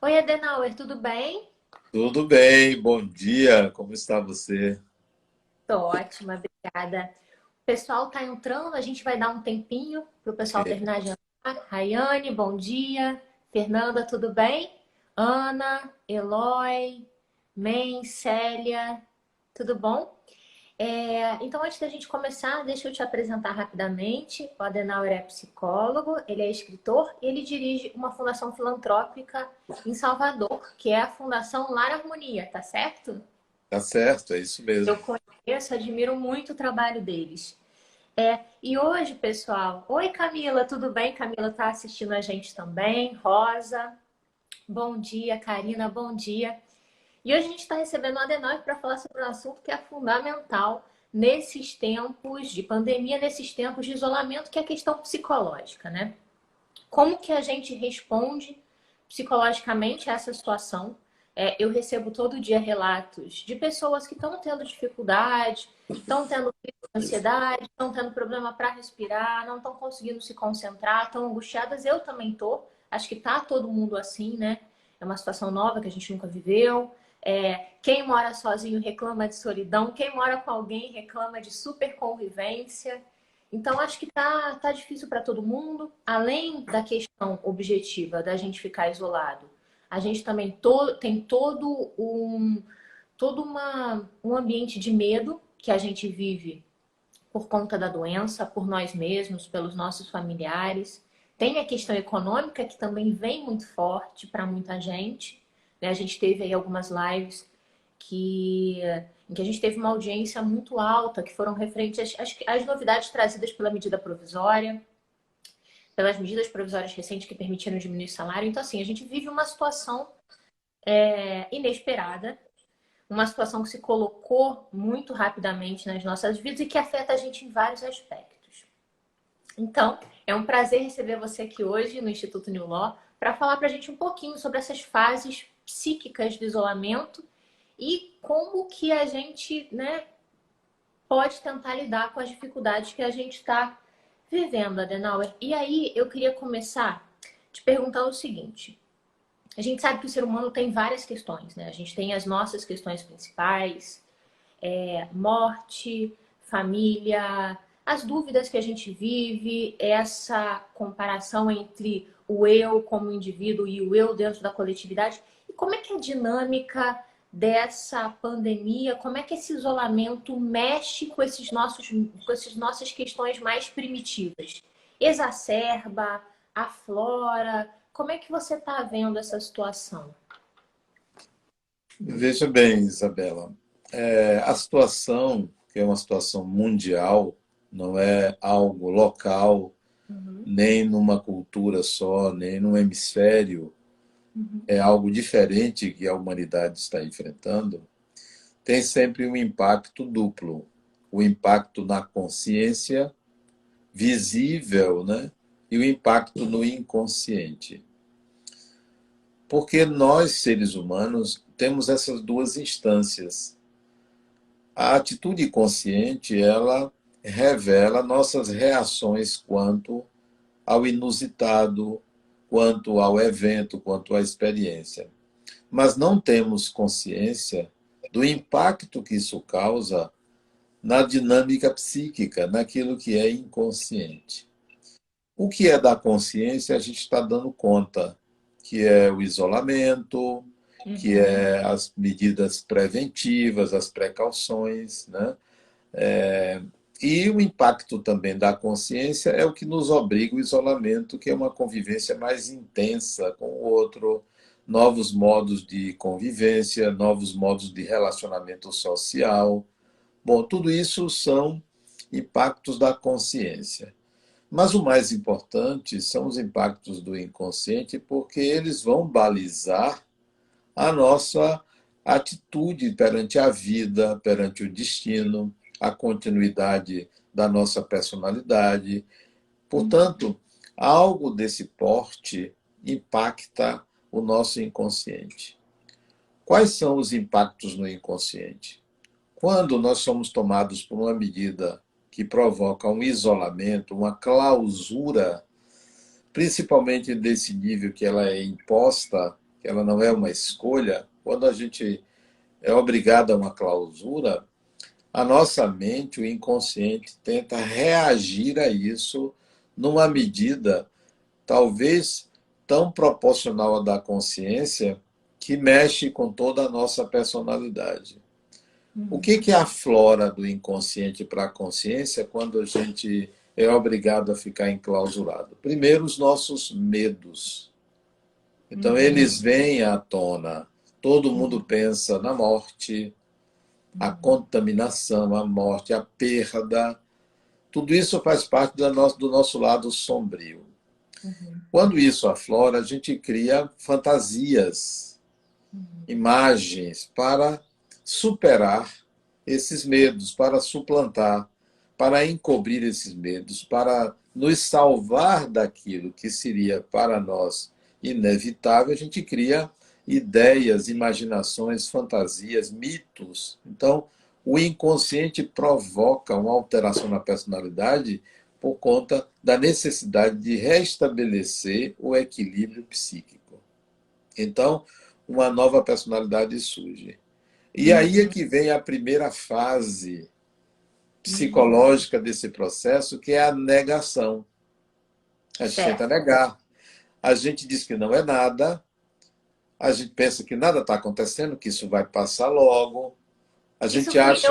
Oi, Adenauer, tudo bem? Tudo bem, bom dia, como está você? Tô ótima, obrigada. O pessoal tá entrando, a gente vai dar um tempinho para o pessoal Ok. terminar de entrar. Rayane, bom dia. Fernanda, tudo bem? Ana, Eloy, Men, Célia, tudo bom? Então, antes da gente começar, deixa eu te apresentar rapidamente. O Adenauer é psicólogo, ele é escritor e ele dirige uma fundação filantrópica em Salvador, que é a Fundação Lar Harmonia, tá certo? Tá certo, é isso Eu mesmo. conheço, admiro muito o trabalho deles. E hoje, pessoal, oi Camila, tudo bem? Camila está assistindo a gente também. Rosa, bom dia. Karina, bom dia. E hoje a gente está recebendo o Adenauer para falar sobre um assunto que é fundamental nesses tempos de pandemia, nesses tempos de isolamento, que é a questão psicológica, né? Como que a gente responde psicologicamente a essa situação? Eu recebo todo dia relatos de pessoas que estão tendo dificuldade, estão tendo ansiedade, estão tendo problema para respirar, não estão conseguindo se concentrar, estão angustiadas. Eu também estou. Acho que tá todo mundo assim, né? É uma situação nova que a gente nunca viveu. Quem mora sozinho reclama de solidão, quem mora com alguém reclama de super convivência. Então, acho que tá difícil para todo mundo. Além da questão objetiva da gente ficar isolado, a gente também tem um ambiente de medo que a gente vive por conta da doença, por nós mesmos, pelos nossos familiares. Tem a questão econômica que também vem muito forte para muita gente, né? A gente teve aí algumas lives que, em que a gente teve uma audiência muito alta, que foram referentes às novidades trazidas pela medida provisória, pelas medidas provisórias recentes que permitiram diminuir o salário. Então, assim, a gente vive uma situação inesperada, uma situação que se colocou muito rapidamente nas nossas vidas e que afeta a gente em vários aspectos. Então, é um prazer receber você aqui hoje no Instituto New Law para falar para a gente um pouquinho sobre essas fases psíquicas do isolamento e como que a gente, né, pode tentar lidar com as dificuldades que a gente está vivendo, Adenauer. E aí eu queria começar te perguntando o seguinte: a gente sabe que o ser humano tem várias questões, né? A gente tem as nossas questões principais, morte, família, as dúvidas que a gente vive, essa comparação entre o eu como indivíduo e o eu dentro da coletividade. E como é que é a dinâmica dessa pandemia, como é que esse isolamento mexe com essas nossas questões mais primitivas? Exacerba, aflora? Como é que você está vendo essa situação? Veja bem, Isabela, a situação, que é uma situação mundial, não é algo local, Uhum, nem numa cultura só, nem num hemisfério, uhum, é algo diferente que a humanidade está enfrentando, tem sempre um impacto duplo. O impacto na consciência visível, né? E o impacto no inconsciente. Porque nós, seres humanos, temos essas duas instâncias. A atitude consciente, ela revela nossas reações quanto ao inusitado, quanto ao evento, quanto à experiência. Mas não temos consciência do impacto que isso causa na dinâmica psíquica, naquilo que é inconsciente. O que é da consciência, a gente está dando conta, que é o isolamento, que uhum, é as medidas preventivas, as precauções, né? E o impacto também da consciência é o que nos obriga o isolamento, que é uma convivência mais intensa com o outro, novos modos de convivência, novos modos de relacionamento social. Bom, tudo isso são impactos da consciência. Mas o mais importante são os impactos do inconsciente, porque eles vão balizar a nossa atitude perante a vida, perante o destino, a continuidade da nossa personalidade. Portanto, algo desse porte impacta o nosso inconsciente. Quais são os impactos no inconsciente? Quando nós somos tomados por uma medida que provoca um isolamento, uma clausura, principalmente desse nível que ela é imposta que ela não é uma escolha, quando a gente é obrigado a uma clausura, a nossa mente, o inconsciente, tenta reagir a isso numa medida talvez tão proporcional à da consciência que mexe com toda a nossa personalidade. O que aflora do inconsciente para a consciência quando a gente é obrigado a ficar enclausurado? Primeiro, os nossos medos. Então, eles vêm à tona. Todo mundo pensa na morte, a contaminação, a morte, a perda. Tudo isso faz parte do nosso lado sombrio. Quando isso aflora, a gente cria fantasias, imagens para superar esses medos, para suplantar, para encobrir esses medos, para nos salvar daquilo que seria para nós inevitável. A gente cria ideias, imaginações, fantasias, mitos. Então, o inconsciente provoca uma alteração na personalidade por conta da necessidade de restabelecer o equilíbrio psíquico. Então, uma nova personalidade surge. E aí é que vem a primeira fase psicológica desse processo, que é a negação. A gente tenta negar. A gente diz que não é nada, a gente pensa que nada está acontecendo, que isso vai passar logo. A gente acha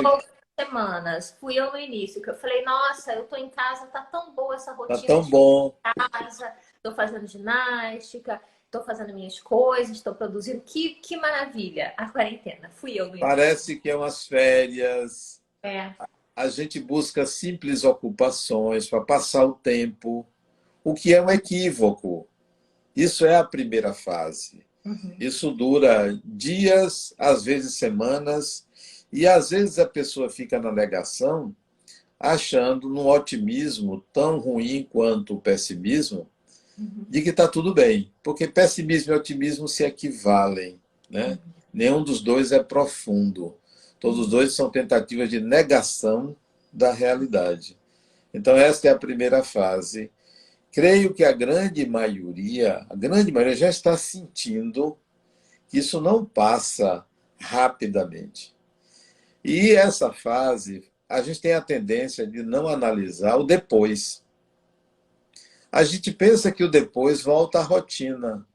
semanas, fui eu no início, que eu falei, nossa, eu tô em casa, tá tão boa essa tá rotina tão de bom. casa, tô fazendo ginástica, tô fazendo minhas coisas, tô produzindo, que maravilha, a quarentena, fui eu no início. Parece que é umas férias. É. A gente busca simples ocupações para passar o tempo, o que é um equívoco. Isso é a primeira fase. Isso dura dias, às vezes semanas, e às vezes a pessoa fica na negação, achando num otimismo tão ruim quanto o pessimismo, de que está tudo bem. Porque pessimismo e otimismo se equivalem, né? Nenhum dos dois é profundo. Todos os dois são tentativas de negação da realidade. Então, esta é a primeira fase. Creio que a grande maioria já está sentindo que isso não passa rapidamente. E essa fase, a gente tem a tendência de não analisar o depois. A gente pensa que o depois volta à rotina.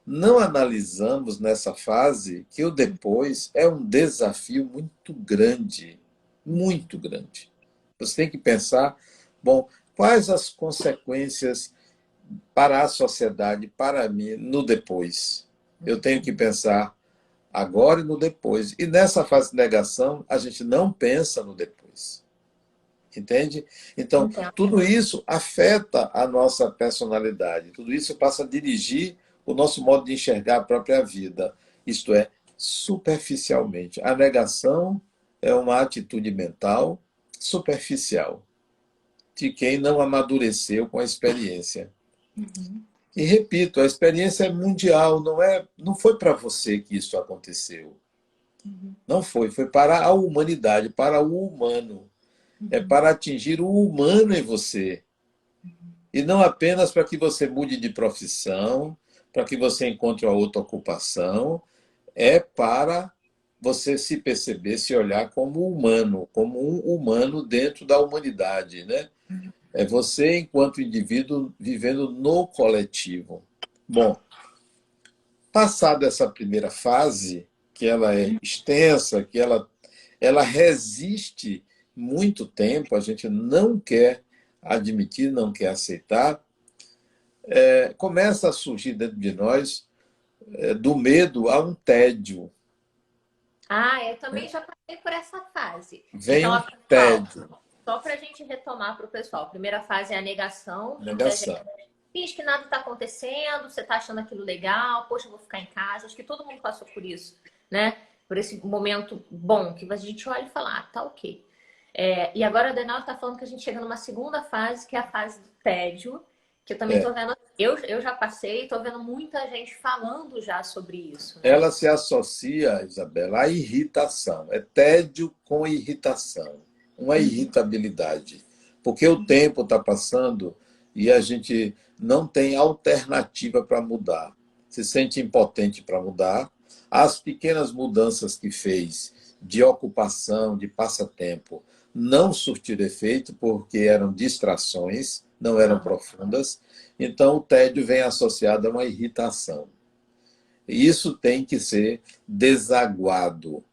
Não analisamos nessa fase que o depois é um desafio muito grande, muito grande. Você tem que pensar, bom, quais as consequências para a sociedade, para mim, no depois? Eu tenho que pensar agora e no depois. E nessa fase de negação, a gente não pensa no depois. Entende? Então, tudo isso afeta a nossa personalidade. Tudo isso passa a dirigir o nosso modo de enxergar a própria vida. Isto é, superficialmente. A negação é uma atitude mental superficial de quem não amadureceu com a experiência. E repito, a experiência é mundial, não foi para você que isso aconteceu. Não foi para a humanidade, para o humano. É para atingir o humano em você. E não apenas para que você mude de profissão, para que você encontre uma outra ocupação, é para você se perceber, se olhar como humano, como um humano dentro da humanidade, né? É você, enquanto indivíduo, vivendo no coletivo. Bom, passada essa primeira fase, que ela é extensa, que ela resiste muito tempo, a gente não quer admitir, não quer aceitar, começa a surgir dentro de nós, do medo a um tédio. Eu também já passei por essa fase. Vem um pessoal, tédio. só para a gente retomar para o pessoal. A primeira fase é a negação, onde a gente Negação. finge que nada está acontecendo, você está achando aquilo legal, poxa, eu vou ficar em casa. Acho que todo mundo passou por isso, né? Por esse momento bom, que a gente olha e fala, tá ok. E agora a Denal está falando que a gente chega numa segunda fase, que é a fase do tédio, que eu também estou vendo, eu já passei, estou vendo muita gente falando já sobre isso. Né? Ela se associa, Isabela, à irritação. É tédio com irritação. Uma irritabilidade. Porque o tempo está passando e a gente não tem alternativa para mudar. se sente impotente para mudar. As pequenas mudanças que fez de ocupação, de passatempo, não surtiram efeito porque eram distrações, não eram profundas. Então, o tédio vem associado a uma irritação. E isso tem que ser desaguado.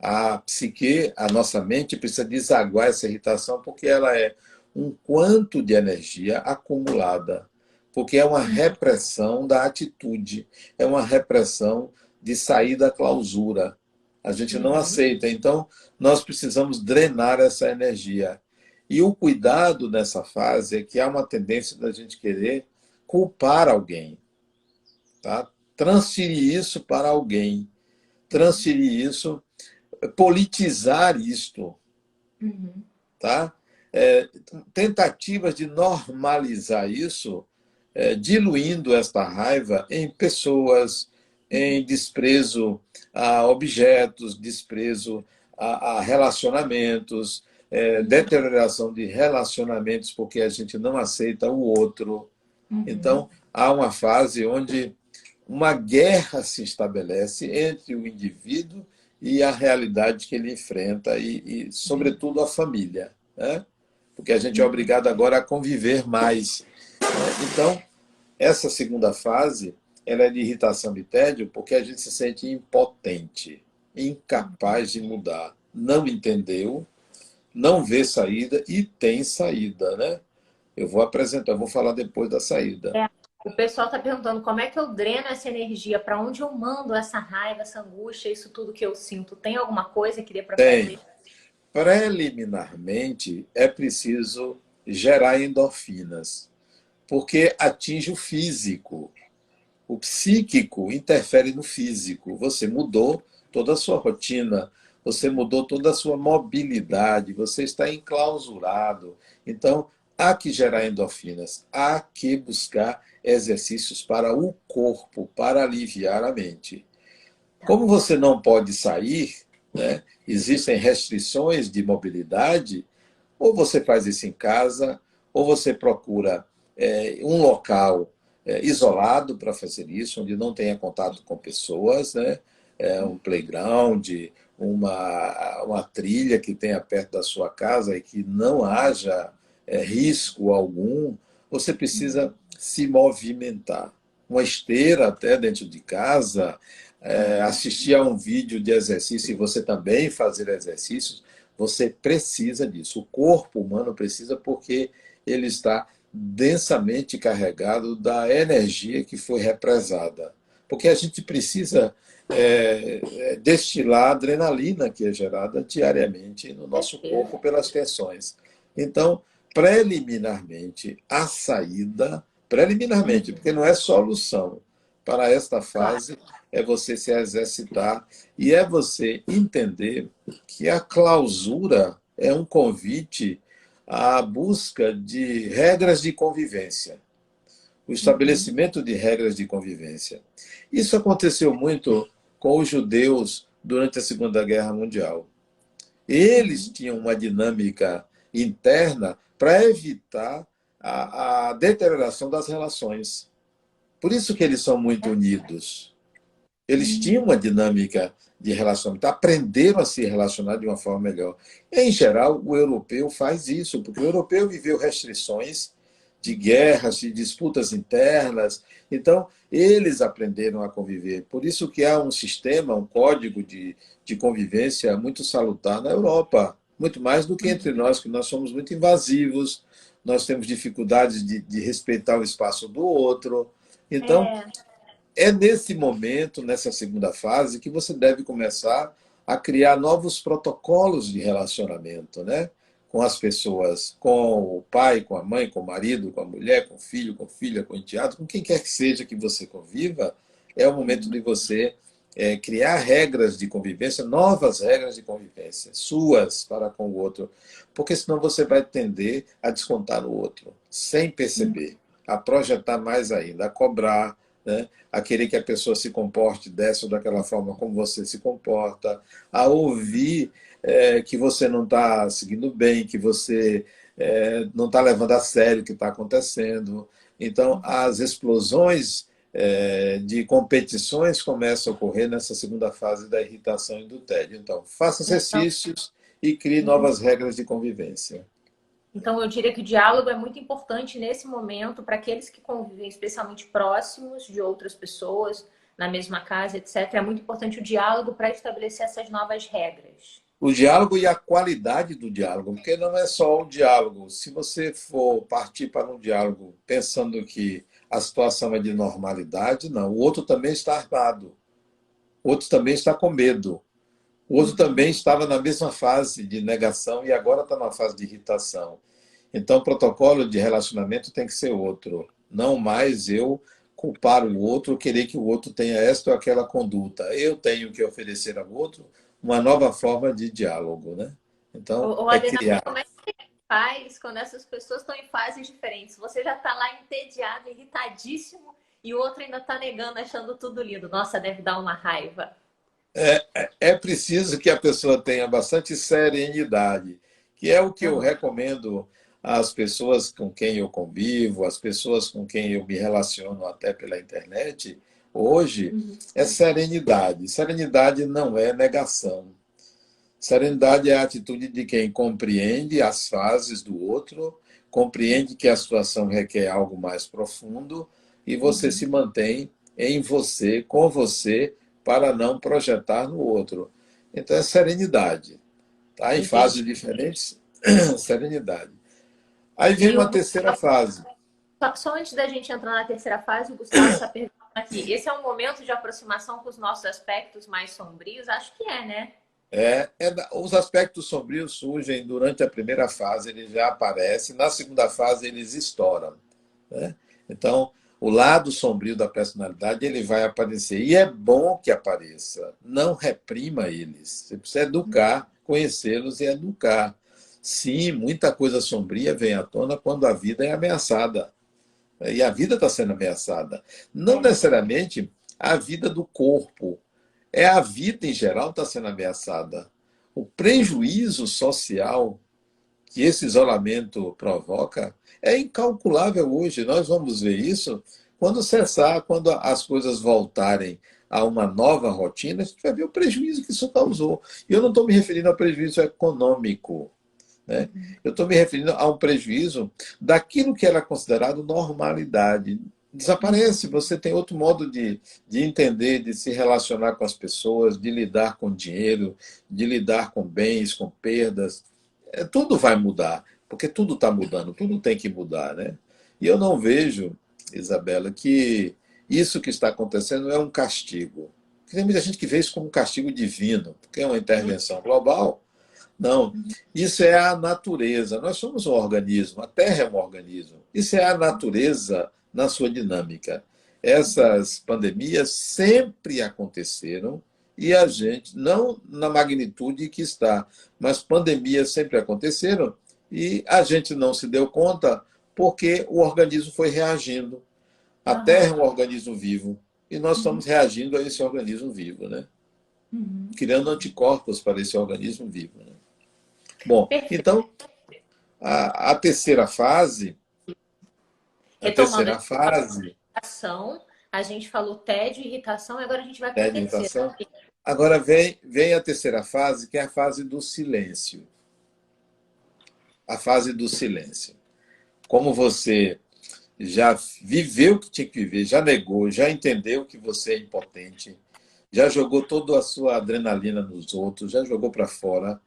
A psique, a nossa mente, precisa desaguar essa irritação porque ela é um quanto de energia acumulada, porque é uma repressão da atitude, é uma repressão de sair da clausura. A gente não aceita. Então, nós precisamos drenar essa energia. E o cuidado nessa fase é que há uma tendência da gente querer culpar alguém, tá? Transferir isso para alguém, transferir isso, politizar isto, tá? Tentativas de normalizar isso, diluindo esta raiva em pessoas, em desprezo a objetos, desprezo a relacionamentos, deterioração de relacionamentos porque a gente não aceita o outro. Então, há uma fase onde uma guerra se estabelece entre o indivíduo e a realidade que ele enfrenta e sobretudo, a família, né? Porque a gente é obrigado agora a conviver mais. Então, essa segunda fase ela é de irritação e tédio porque a gente se sente impotente, incapaz de mudar, não entendeu, não vê saída e tem saída, né? Eu vou apresentar, eu vou falar depois da saída. O pessoal está perguntando como é que eu dreno essa energia, para onde eu mando essa raiva, essa angústia, isso tudo que eu sinto. Tem alguma coisa que dê para fazer? Preliminarmente, é preciso gerar endorfinas, porque atinge o físico. O psíquico interfere no físico. Você mudou toda a sua rotina, você mudou toda a sua mobilidade, você está enclausurado. Então, há que gerar endorfinas, há que buscar exercícios para o corpo, para aliviar a mente. Como você não pode sair, né, existem restrições de mobilidade, ou você faz isso em casa, ou você procura um local isolado para fazer isso, onde não tenha contato com pessoas, né? Um playground, uma trilha que tenha perto da sua casa e que não haja risco algum. Você precisa se movimentar. Uma esteira até dentro de casa, assistir a um vídeo de exercício e você também fazer exercícios, você precisa disso. O corpo humano precisa porque ele está densamente carregado da energia que foi represada. Porque a gente precisa destilar a adrenalina que é gerada diariamente no nosso corpo pelas tensões. Então, preliminarmente, a saída, preliminarmente, porque não é solução para esta fase, é você se exercitar e é você entender que a clausura é um convite à busca de regras de convivência, o estabelecimento de regras de convivência. Isso aconteceu muito com os judeus durante a Segunda Guerra Mundial. Eles tinham uma dinâmica interna para evitar a deterioração das relações. Por isso que eles são muito unidos. Eles tinham uma dinâmica de relacionamento, aprenderam a se relacionar de uma forma melhor. Em geral, o europeu faz isso, porque o europeu viveu restrições de guerras, de disputas internas. Então, eles aprenderam a conviver. Por isso que há um sistema, um código de convivência muito salutar na Europa, muito mais do que entre nós, que nós somos muito invasivos, nós temos dificuldades de respeitar o espaço do outro. Então, é nesse momento, nessa segunda fase, que você deve começar a criar novos protocolos de relacionamento, né? Com as pessoas, com o pai, com a mãe, com o marido, com a mulher, com o filho, com a filha, com o enteado, com quem quer que seja que você conviva, é o momento de você criar regras de convivência, novas regras de convivência, suas para com o outro, porque senão você vai tender a descontar no outro, sem perceber, a projetar mais ainda, a cobrar, né? A querer que a pessoa se comporte dessa ou daquela forma como você se comporta, a ouvir que você não está seguindo bem, que você não está levando a sério o que está acontecendo. Então, as explosões de competições começa a ocorrer nessa segunda fase da irritação e do tédio. Então, faça Então, exercícios e crie novas regras de convivência. então, eu diria que o diálogo é muito importante nesse momento para aqueles que convivem, especialmente próximos de outras pessoas, na mesma casa, etc. É muito importante o diálogo para estabelecer essas novas regras. O diálogo e a qualidade do diálogo, porque não é só o diálogo. Se você for partir para um diálogo pensando que a situação é de normalidade, não. O outro também está armado, o outro também está com medo, o outro também estava na mesma fase de negação e agora está na fase de irritação. Então, o protocolo de relacionamento tem que ser outro. Não mais eu culpar o outro, querer que o outro tenha esta ou aquela conduta. Eu tenho que oferecer ao outro uma nova forma de diálogo, né? Então, é Adriana, criar. como é que faz quando essas pessoas estão em fases diferentes? Você já está lá entediado, irritadíssimo, e o outro ainda está negando, achando tudo lindo. Nossa, deve dar uma raiva. É preciso que a pessoa tenha bastante serenidade, que é o que eu Uhum. recomendo às pessoas com quem eu convivo, às pessoas com quem eu me relaciono até pela internet, hoje, Uhum. é serenidade. Serenidade não é negação. Serenidade é a atitude de quem compreende as fases do outro, compreende que a situação requer algo mais profundo e você se mantém em você, com você, para não projetar no outro. Então é serenidade. Tá? Em Entendi. fases diferentes, serenidade. Aí vem E o uma terceira fase. só antes da gente entrar na terceira fase, o Gustavo está perguntando aqui. Esse é um momento de aproximação com os nossos aspectos mais sombrios? Acho que é, né? Os aspectos sombrios surgem durante a primeira fase, eles já aparecem, na segunda fase eles estouram. Né? Então, o lado sombrio da personalidade ele vai aparecer. E é bom que apareça. Não reprima eles. Você precisa educar, conhecê-los e educar. Sim, muita coisa sombria vem à tona quando a vida é ameaçada. E a vida está sendo ameaçada. Não É. necessariamente a vida do corpo. É a vida em geral está sendo ameaçada. O prejuízo social que esse isolamento provoca é incalculável hoje. Nós vamos ver isso quando cessar, quando as coisas voltarem a uma nova rotina, a gente vai ver o prejuízo que isso causou. E eu não estou me referindo ao prejuízo econômico. Né? Eu estou me referindo a um prejuízo daquilo que era considerado normalidade. Desaparece, você tem outro modo de entender, de se relacionar com as pessoas, de lidar com dinheiro, de lidar com bens, com perdas. Tudo vai mudar, porque tudo está mudando, tudo tem que mudar. Né? E eu não vejo, Isabela, que isso que está acontecendo é um castigo. Tem muita gente que vê isso como um castigo divino, porque é uma intervenção global. Não, isso é a natureza. Nós somos um organismo, a Terra é um organismo. Isso é a natureza na sua dinâmica. Essas pandemias sempre aconteceram e a gente, não na magnitude que está, mas pandemias sempre aconteceram e a gente não se deu conta porque o organismo foi reagindo. A Terra é Aham. um organismo vivo e nós estamos reagindo a esse organismo vivo, né? Uhum. Criando anticorpos para esse organismo vivo. Né? Bom, Perfeito. então a terceira fase, a Retomando terceira fase a ação, a gente falou tédio e irritação, e agora a gente vai para é a de terceira. irritação. Agora vem a terceira fase, que é a fase do silêncio. A fase do silêncio. Como você já viveu o que tinha que viver, já negou, já entendeu que você é impotente, já jogou toda a sua adrenalina nos outros, já jogou para fora,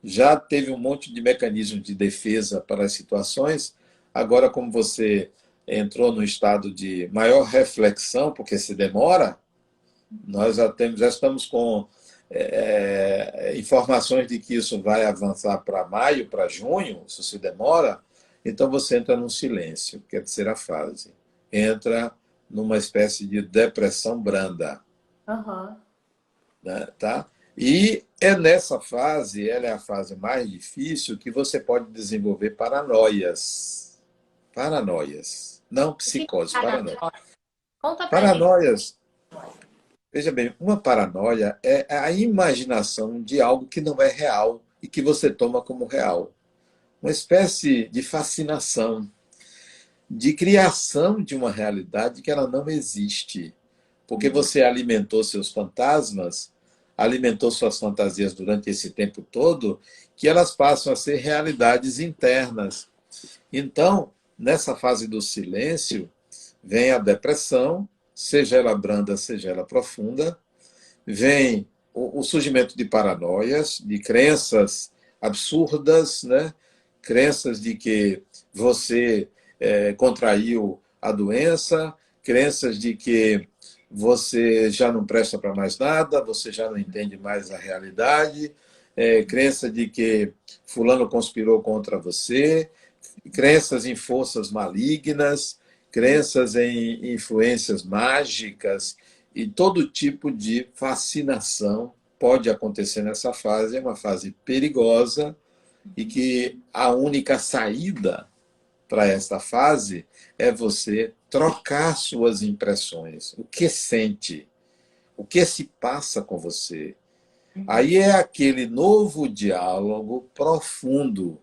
já teve um monte de mecanismos de defesa para as situações. Agora, como você entrou no estado de maior reflexão, porque se demora, nós já estamos com informações de que isso vai avançar para maio, para junho, isso se demora, então você entra num silêncio, que é a terceira fase. Entra numa espécie de depressão branda. Aham. Né, tá? E é nessa fase, ela é a fase mais difícil, que você pode desenvolver paranoias. Paranoias. Não O que psicose, é paranoia. paranoia? Conta pra gente. Paranoias. Veja bem, uma paranoia é a imaginação de algo que não é real e que você toma como real. Uma espécie de fascinação. de criação de uma realidade que ela não existe. Porque você alimentou seus fantasmas, alimentou suas fantasias durante esse tempo todo, que elas passam a ser realidades internas. Então, nessa fase do silêncio, vem a depressão, seja ela branda, seja ela profunda, vem o surgimento de paranoias, de crenças absurdas, né? Crenças de que você contraiu a doença, crenças de que você já não presta para mais nada, você já não entende mais a realidade, crença de que fulano conspirou contra você, crenças em forças malignas, crenças em influências mágicas e todo tipo de fascinação pode acontecer nessa fase. É uma fase perigosa e que a única saída para esta fase é você trocar suas impressões. O que sente? O que se passa com você? Aí é aquele novo diálogo profundo.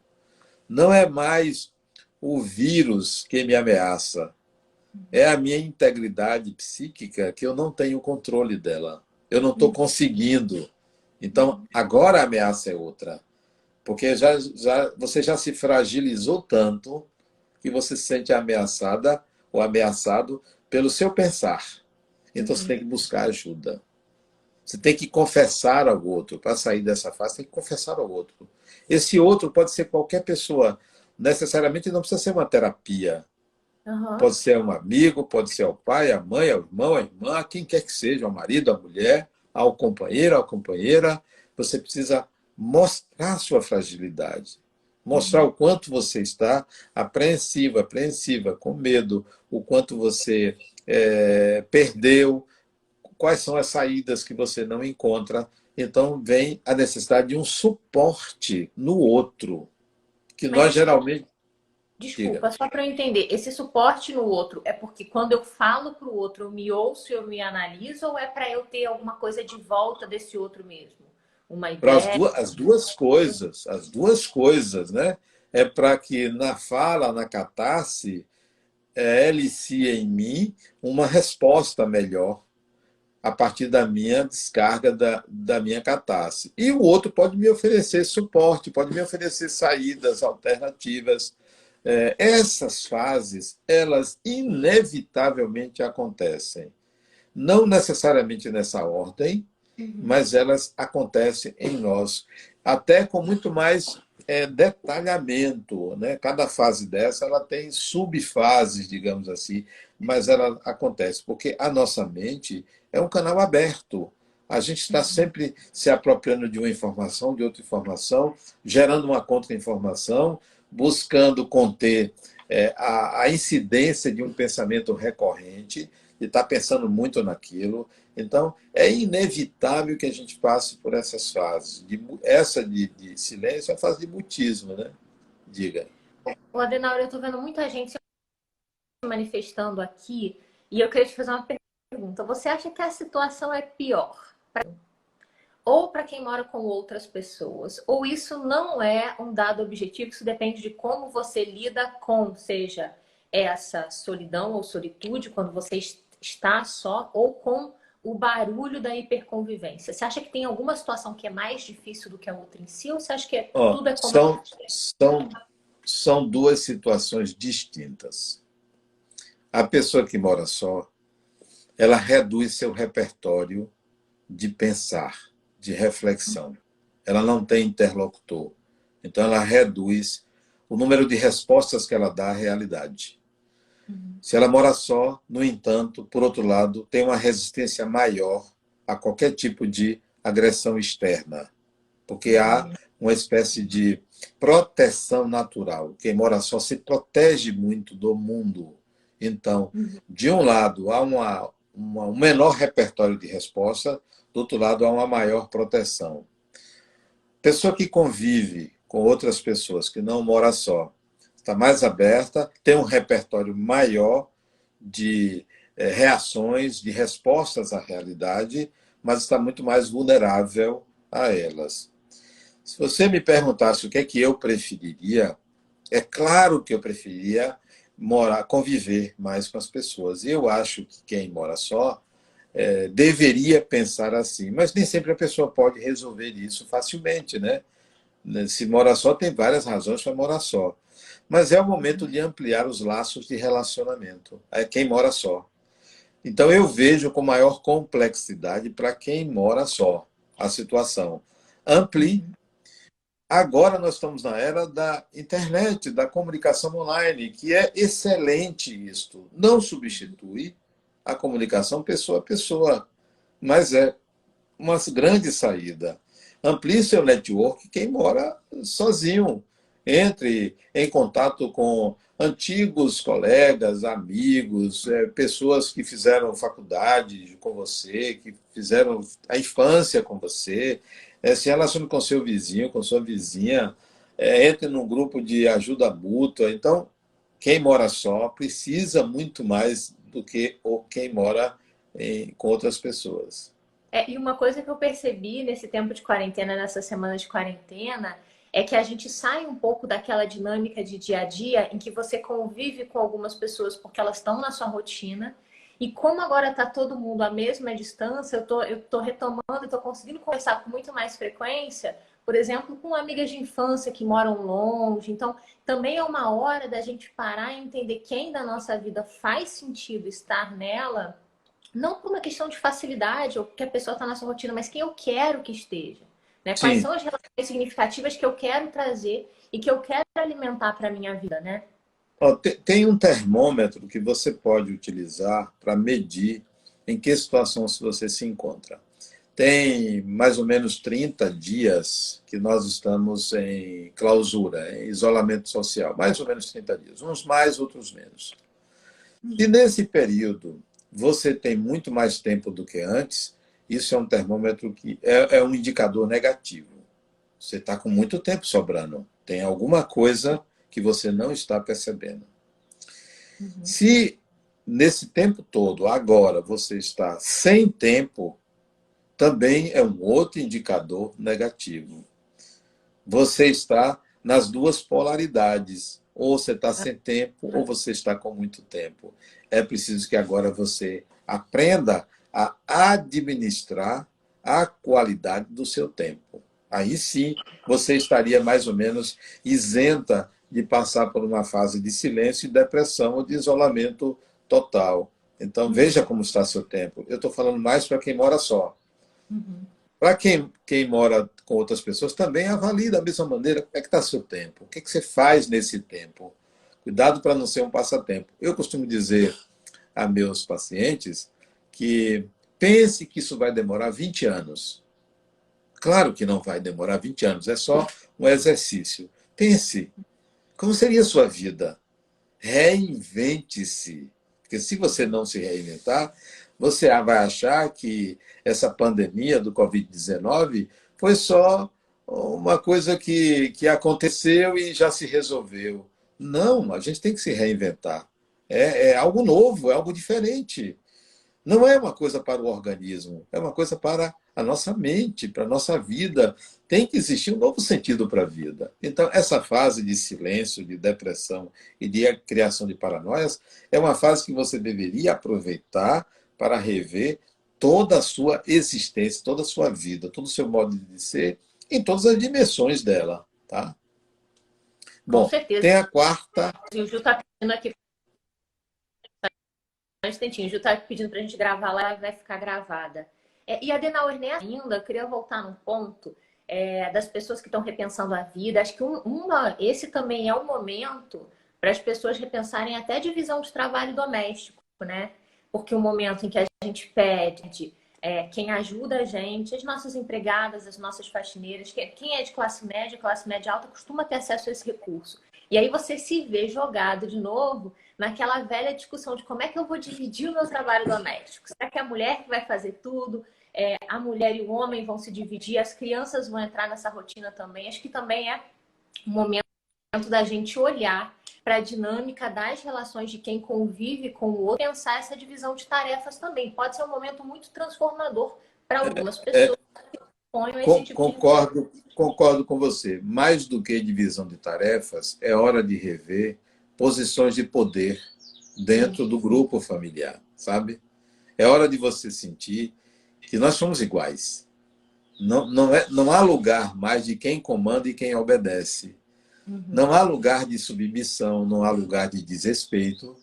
Não é mais o vírus que me ameaça. É a minha integridade psíquica que eu não tenho controle dela. Eu não estou conseguindo. Então, agora a ameaça é outra. Porque você já se fragilizou tanto que você se sente ameaçada ou ameaçado pelo seu pensar. Então, você tem que buscar ajuda. Você tem que confessar ao outro. Para sair dessa fase, tem que confessar ao outro. Esse outro pode ser qualquer pessoa. Necessariamente não precisa ser uma terapia. Uhum. Pode ser um amigo, pode ser o pai, a mãe, o irmão, a irmã, quem quer que seja, o marido, a mulher, ao companheiro, a companheira. Você precisa mostrar sua fragilidade. Mostrar o quanto você está apreensiva, apreensiva, com medo, o quanto você perdeu, quais são as saídas que você não encontra. Então, vem a necessidade de um suporte no outro, que Mas nós geralmente... Diga. desculpa, só para eu entender, esse suporte no outro é porque quando eu falo para o outro, eu me ouço, eu me analiso, ou é para eu ter alguma coisa de volta desse outro mesmo? Uma Para ideia? as duas coisas, né? É para que na fala, na catarse, elicie em mim uma resposta melhor a partir da minha descarga da minha catarse. E o outro pode me oferecer suporte, pode me oferecer saídas alternativas. Essas fases, elas inevitavelmente acontecem. Não necessariamente nessa ordem, mas elas acontecem em nós, até com muito mais detalhamento, né? Cada fase dessa ela tem subfases, digamos assim, mas ela acontece porque a nossa mente é um canal aberto. A gente está sempre se apropriando de uma informação, de outra informação, gerando uma contra-informação, buscando conter a incidência de um pensamento recorrente, e está pensando muito naquilo. Então, é inevitável que a gente passe por essas fases. Essa de silêncio é a fase de mutismo, né? Diga. O Adenauer, eu estou vendo muita gente se manifestando aqui e eu queria te fazer uma pergunta. Você acha que a situação é pior? Ou para quem mora com outras pessoas? Ou isso não é um dado objetivo, isso depende de como você lida com, seja essa solidão ou solitude, quando você está só, ou com o barulho da hiperconvivência? Você acha que tem alguma situação que é mais difícil do que a outra em si? Ou você acha que Ó, tudo é como... são duas situações distintas. A pessoa que mora só, ela reduz seu repertório de pensar, de reflexão. Ela não tem interlocutor. Então, ela reduz o número de respostas que ela dá à realidade. Se ela mora só, no entanto, por outro lado, tem uma resistência maior a qualquer tipo de agressão externa, porque há uma espécie de proteção natural. Quem mora só se protege muito do mundo. Então, de um lado, há um menor repertório de resposta, do outro lado, há uma maior proteção. Pessoa que convive com outras pessoas, que não mora só, está mais aberta, tem um repertório maior de reações, de respostas à realidade, mas está muito mais vulnerável a elas. Se você me perguntasse o que é que eu preferiria, é claro que eu preferiria conviver mais com as pessoas. E eu acho que quem mora só deveria pensar assim, mas nem sempre a pessoa pode resolver isso facilmente, né? Se mora só, tem várias razões para morar só. Mas é o momento de ampliar os laços de relacionamento. É quem mora só. Então, eu vejo com maior complexidade para quem mora só a situação. Amplie. Agora nós estamos na era da internet, da comunicação online, que é excelente isto. Não substitui a comunicação pessoa a pessoa, mas é uma grande saída. Amplie seu network quem mora sozinho. Entre em contato com antigos colegas, amigos, pessoas que fizeram faculdade com você, que fizeram a infância com você, se relacione com seu vizinho, com sua vizinha, entre num grupo de ajuda mútua. Então, quem mora só precisa muito mais do que quem mora com outras pessoas. E uma coisa que eu percebi nesse tempo de quarentena, nessa semana de quarentena, é que a gente sai um pouco daquela dinâmica de dia a dia em que você convive com algumas pessoas porque elas estão na sua rotina. E como agora está todo mundo à mesma distância, eu tô retomando, estou conseguindo conversar com muito mais frequência, por exemplo, com amigas de infância que moram longe. Então, também é uma hora da gente parar e entender quem da nossa vida faz sentido estar nela, não por uma questão de facilidade ou porque a pessoa está na sua rotina, mas quem eu quero que esteja. Né? Quais Sim. são as relações significativas que eu quero trazer e que eu quero alimentar para a minha vida, né? Ó, tem um termômetro que você pode utilizar para medir em que situação você se encontra. Tem mais ou menos 30 dias que nós estamos em clausura, em isolamento social. Mais ou menos 30 dias. Uns mais, outros menos. Se nesse período você tem muito mais tempo do que antes, isso é um termômetro que é um indicador negativo. Você está com muito tempo sobrando. Tem alguma coisa que você não está percebendo. Uhum. Se nesse tempo todo, agora, você está sem tempo, também é um outro indicador negativo. Você está nas duas polaridades. Ou você está sem tempo, ou você está com muito tempo. É preciso que agora você aprenda a administrar a qualidade do seu tempo. Aí sim, você estaria mais ou menos isenta de passar por uma fase de silêncio, de depressão ou de isolamento total. Então, veja como está seu tempo. Eu estou falando mais para quem mora só. Uhum. Para quem mora com outras pessoas, também avalie da mesma maneira como é que está seu tempo. O que, que você faz nesse tempo? Cuidado para não ser um passatempo. Eu costumo dizer a meus pacientes que pense que isso vai demorar 20 anos. Claro que não vai demorar 20 anos, é só um exercício. Pense, como seria a sua vida? Reinvente-se. Porque se você não se reinventar, você vai achar que essa pandemia do Covid-19 foi só uma coisa que aconteceu e já se resolveu. Não, a gente tem que se reinventar. É algo novo, é algo diferente. Não é uma coisa para o organismo, é uma coisa para a nossa mente, para a nossa vida. Tem que existir um novo sentido para a vida. Então, essa fase de silêncio, de depressão e de criação de paranoias é uma fase que você deveria aproveitar para rever toda a sua existência, toda a sua vida, todo o seu modo de ser, em todas as dimensões dela. Tá? Com Bom, certeza. tem a quarta. E o Ju tá pedindo aqui, um instantinho, o Ju tá pedindo pra gente gravar lá, vai ficar gravada. E a Adenauer, né, ainda, eu queria voltar num ponto das pessoas que estão repensando a vida. Acho que esse também é um momento para as pessoas repensarem até a divisão de trabalho doméstico, né? Porque o momento em que a gente pede quem ajuda a gente, as nossas empregadas, as nossas faxineiras, quem é de classe média alta, costuma ter acesso a esse recurso. E aí você se vê jogado de novo naquela velha discussão de como é que eu vou dividir o meu trabalho doméstico. Será que é a mulher que vai fazer tudo? A mulher e o homem vão se dividir, as crianças vão entrar nessa rotina também. Acho que também é um momento da gente olhar para a dinâmica das relações de quem convive com o outro, pensar essa divisão de tarefas também. Pode ser um momento muito transformador para algumas pessoas que ponham esse tipo de... Concordo com você. Mais do que divisão de tarefas, é hora de rever posições de poder dentro do grupo familiar, sabe? É hora de você sentir que nós somos iguais. Não há lugar mais de quem comanda e quem obedece. Uhum. Não há lugar de submissão, não há lugar de desrespeito,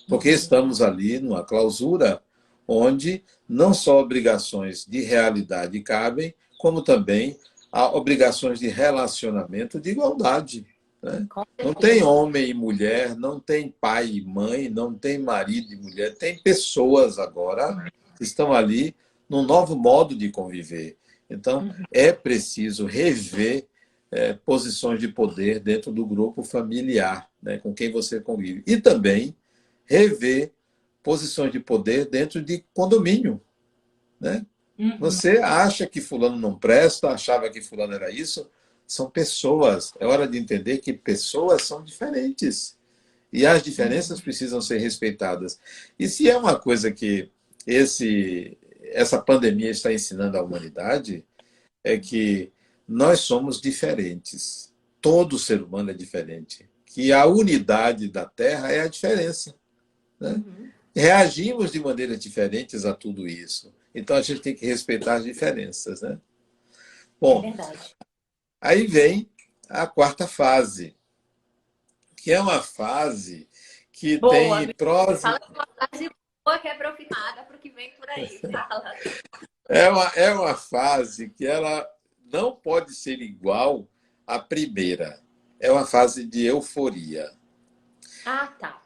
porque Uhum. estamos ali numa clausura onde não só obrigações de realidade cabem, como também há obrigações de relacionamento de igualdade, né? Com Não tem certeza. homem e mulher, não tem pai e mãe, não tem marido e mulher, tem pessoas agora que estão ali num novo modo de conviver. Então, Uhum. é preciso rever posições de poder dentro do grupo familiar, né, com quem você convive. E também rever posições de poder dentro de condomínio, né? Uhum. Você acha que fulano não presta, achava que fulano era isso, são pessoas. É hora de entender que pessoas são diferentes. E as diferenças Uhum. precisam ser respeitadas. E se é uma coisa que essa pandemia está ensinando à humanidade, é que nós somos diferentes. Todo ser humano é diferente. Que a unidade da Terra é a diferença, né? Uhum. Reagimos de maneiras diferentes a tudo isso. Então a gente tem que respeitar as diferenças, né? É Bom, verdade. aí vem a quarta fase, que é uma fase que Boa, tem me prós fala e... uma frase boa que é para eu ficar para o que vem por aí. Fala. é uma fase que ela não pode ser igual à primeira. É uma fase de euforia. Ah, tá.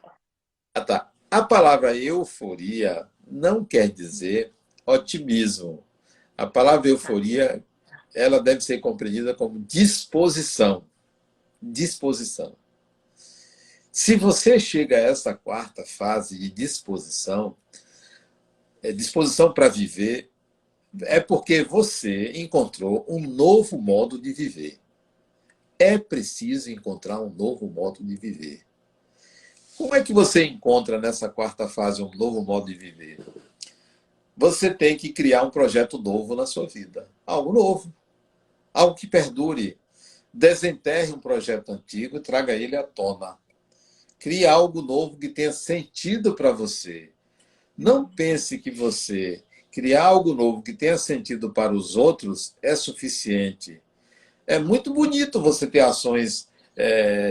Ah, tá. A palavra euforia não quer dizer otimismo. A palavra Tá. euforia, ela deve ser compreendida como disposição. Disposição. Se você chega a essa quarta fase de disposição, disposição para viver, é porque você encontrou um novo modo de viver. É preciso encontrar um novo modo de viver. Como é que você encontra nessa quarta fase um novo modo de viver? Você tem que criar um projeto novo na sua vida. Algo novo, algo que perdure. Desenterre um projeto antigo e traga ele à tona. Crie algo novo que tenha sentido para você. Não pense que você criar algo novo que tenha sentido para os outros é suficiente. É muito bonito você ter ações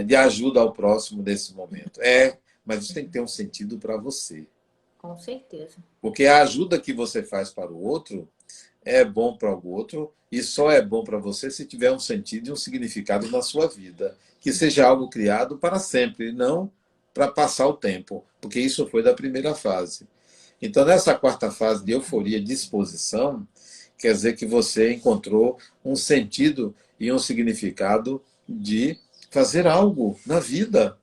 de ajuda ao próximo nesse momento. Mas isso tem que ter um sentido para você. Com certeza. Porque a ajuda que você faz para o outro é bom para o outro e só é bom para você se tiver um sentido e um significado na sua vida. Que seja algo criado para sempre, não para passar o tempo, porque isso foi da primeira fase. Então, nessa quarta fase de euforia, disposição, quer dizer que você encontrou um sentido e um significado de fazer algo na vida.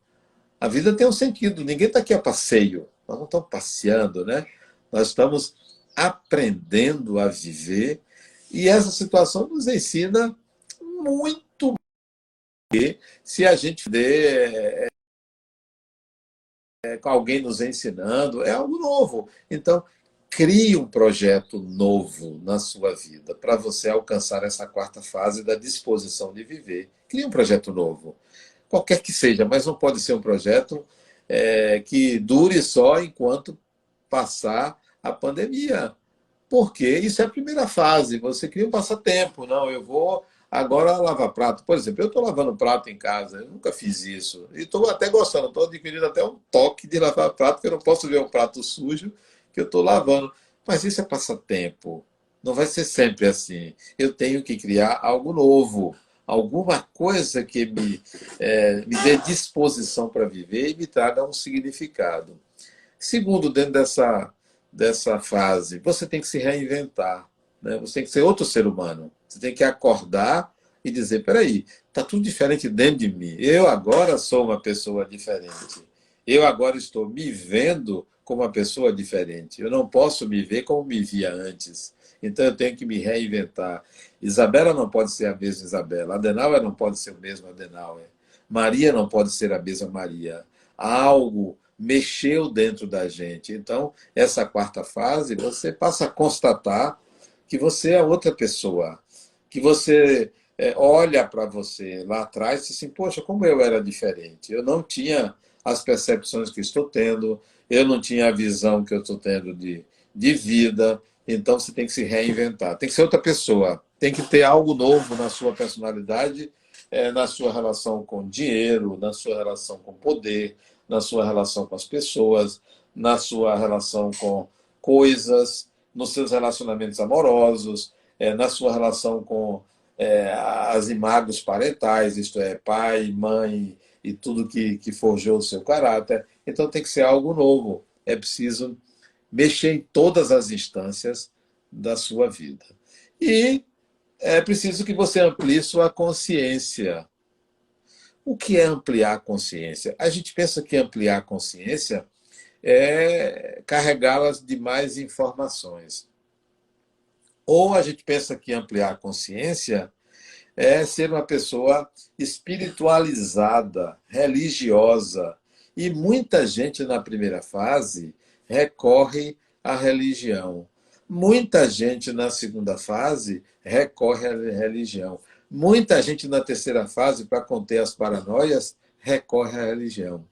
A vida tem um sentido, ninguém está aqui a passeio, nós não estamos passeando, né? Nós estamos aprendendo a viver e essa situação nos ensina muito se a gente vê com alguém nos ensinando, é algo novo. Então, crie um projeto novo na sua vida para você alcançar essa quarta fase da disposição de viver. Crie um projeto novo, qualquer que seja, mas não pode ser um projeto que dure só enquanto passar a pandemia. Porque isso é a primeira fase. Você cria um passatempo. Não, eu vou agora lavar prato. Por exemplo, eu estou lavando prato em casa. Eu nunca fiz isso. E estou até gostando. Estou adquirindo até um toque de lavar prato, porque eu não posso ver um prato sujo que eu estou lavando. Mas isso é passatempo. Não vai ser sempre assim. Eu tenho que criar algo novo. Alguma coisa que me dê disposição para viver e me traga um significado. Segundo, dentro dessa fase, você tem que se reinventar. Né? Você tem que ser outro ser humano. Você tem que acordar e dizer: peraí, está tudo diferente dentro de mim. Eu agora sou uma pessoa diferente. Eu agora estou me vendo como uma pessoa diferente. Eu não posso me ver como me via antes. Então eu tenho que me reinventar. Isabela não pode ser a mesma Isabela. Adenauer não pode ser o mesmo Adenauer. Maria não pode ser a mesma Maria. Algo mexeu dentro da gente. Então, essa quarta fase, você passa a constatar que você é outra pessoa, que você olha para você lá atrás e diz assim: poxa, como eu era diferente. Eu não tinha as percepções que estou tendo, eu não tinha a visão que eu estou tendo de vida, então você tem que se reinventar. Tem que ser outra pessoa, tem que ter algo novo na sua personalidade, na sua relação com dinheiro, na sua relação com poder, na sua relação com as pessoas, na sua relação com coisas, nos seus relacionamentos amorosos, na sua relação com as imagens parentais, isto é, pai, mãe e tudo que forjou o seu caráter. Então tem que ser algo novo. É preciso mexer em todas as instâncias da sua vida. E é preciso que você amplie sua consciência. O que é ampliar a consciência? A gente pensa que ampliar a consciência é carregá-las de mais informações. Ou a gente pensa que ampliar a consciência é ser uma pessoa espiritualizada, religiosa. E muita gente na primeira fase recorre à religião. Muita gente na segunda fase recorre à religião. Muita gente na terceira fase, para conter as paranoias, recorre à religião.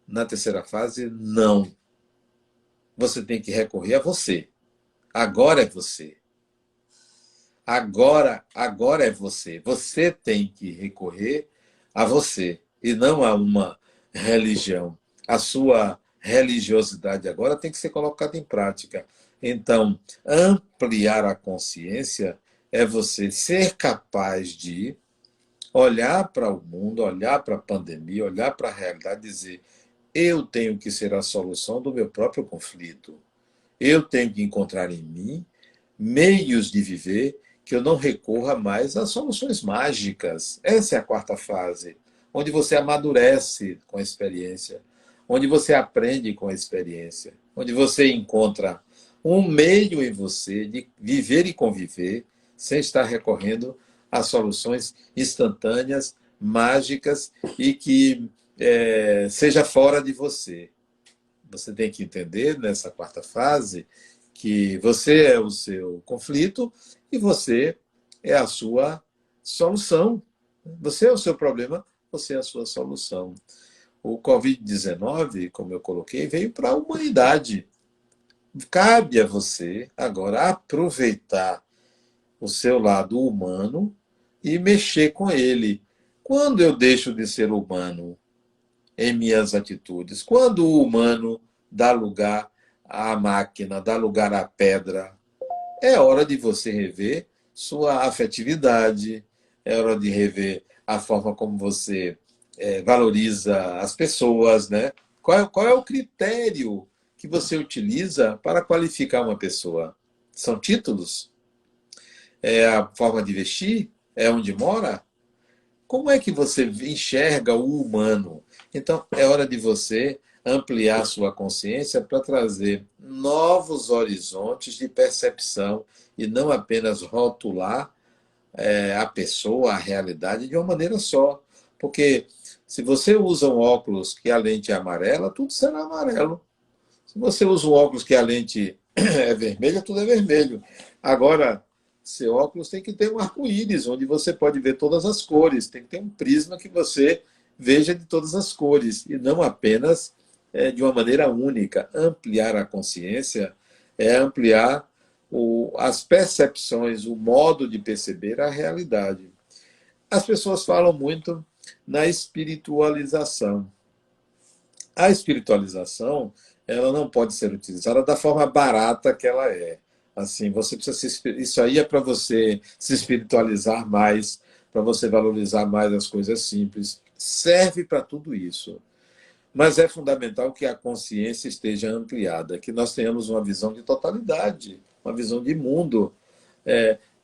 Na terceira fase, não. Você tem que recorrer a você. Agora é você. Agora é você. Você tem que recorrer a você e não a uma religião. A sua religiosidade agora tem que ser colocada em prática. Então, ampliar a consciência é você ser capaz de olhar para o mundo, olhar para a pandemia, olhar para a realidade e dizer: eu tenho que ser a solução do meu próprio conflito. Eu tenho que encontrar em mim meios de viver que eu não recorra mais a soluções mágicas. Essa é a quarta fase, onde você amadurece com a experiência, onde você aprende com a experiência, onde você encontra um meio em você de viver e conviver sem estar recorrendo a soluções instantâneas, mágicas e que seja fora de você. Você tem que entender, nessa quarta fase, que você é o seu conflito e você é a sua solução. Você é o seu problema, você é a sua solução. O Covid-19, como eu coloquei, veio para a humanidade. Cabe a você agora aproveitar o seu lado humano e mexer com ele. Quando eu deixo de ser humano em minhas atitudes? Quando o humano dá lugar à máquina, dá lugar à pedra? É hora de você rever sua afetividade, é hora de rever a forma como você valoriza as pessoas, né? Qual é o critério que você utiliza para qualificar uma pessoa? São títulos? É a forma de vestir? É onde mora? Como é que você enxerga o humano? Então, é hora de você ampliar sua consciência para trazer novos horizontes de percepção e não apenas rotular a pessoa, a realidade de uma maneira só. Porque se você usa um óculos que a lente é amarela, tudo será amarelo. Se você usa um óculos que a lente é vermelha, tudo é vermelho. Agora, seu óculos tem que ter um arco-íris, onde você pode ver todas as cores. Tem que ter um prisma que você veja de todas as cores, e não apenas de uma maneira única. Ampliar a consciência é ampliar as percepções, o modo de perceber a realidade. As pessoas falam muito na espiritualização. A espiritualização, ela não pode ser utilizada da forma barata que ela é. Assim, você precisa isso aí é para você se espiritualizar mais, para você valorizar mais as coisas simples. Serve para tudo isso. Mas é fundamental que a consciência esteja ampliada, que nós tenhamos uma visão de totalidade, uma visão de mundo.